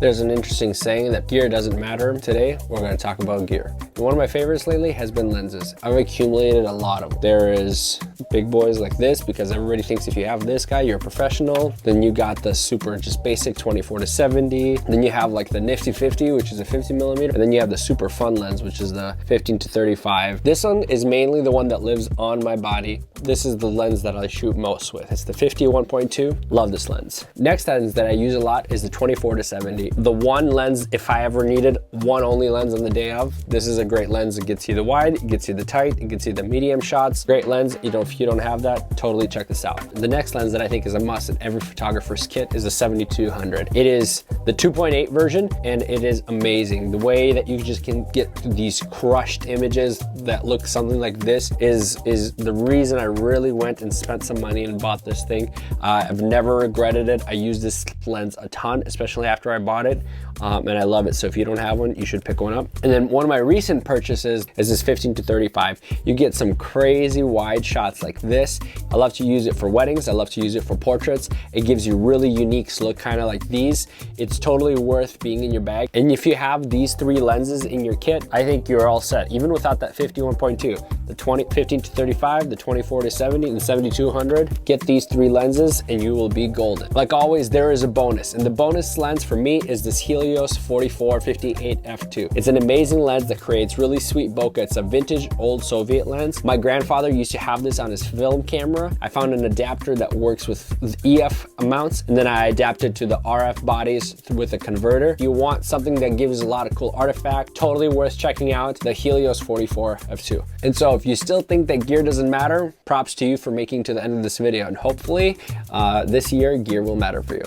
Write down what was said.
There's an interesting saying that gear doesn't matter. Today, we're going to talk about gear. One of my favorites lately has been lenses. I've accumulated a lot of them. There is big boys like this because everybody thinks if you have this guy, you're a professional. Then you got the super just basic 24-70. Then you have like the nifty 50, which is a 50mm. And then you have the super fun lens, which is the 15-35. This one is mainly the one that lives on my body. This is the lens that I shoot most with. It's the 50 1.2. Love this lens. Next lens that I use a lot is the 24-70. The one lens, if I ever needed one only lens on the day of, this is a great lens. It gets you the wide, it gets you the tight, it gets you the medium shots. Great lens. If you don't have that, totally check this out. The next lens that I think is a must in every photographer's kit is the 7200. It is the 2.8 version and it is amazing. The way that you just can get these crushed images that look something like this is the reason I really went and spent some money and bought this thing. I've never regretted it. I use this lens a ton, especially after I bought it, and I love it. So if you don't have one, you should pick one up. And then one of my recent purchases is this 15-35. You get some crazy wide shots like this. I love to use it for weddings. I love to use it for portraits. It gives you really unique look, kind of like these. It's totally worth being in your bag. And if you have these three lenses in your kit, I think you're all set. Even without that 51.2, the 15-35, the 24-70, and the 7200, get these three lenses and you will be golden. Like always, there is a bonus, and the bonus lens for me is this Helios 44-58 f2. It's an amazing lens that creates really sweet bokeh. It's a vintage old Soviet lens. My grandfather used to have this on his film camera. I found an adapter that works with EF mounts, and then I adapted to the RF bodies with a converter. You want something that gives a lot of cool artifact, totally worth checking out, the Helios 44 f2. And so if you still think that gear doesn't matter, props to you for making to the end of this video, and hopefully this year gear will matter for you.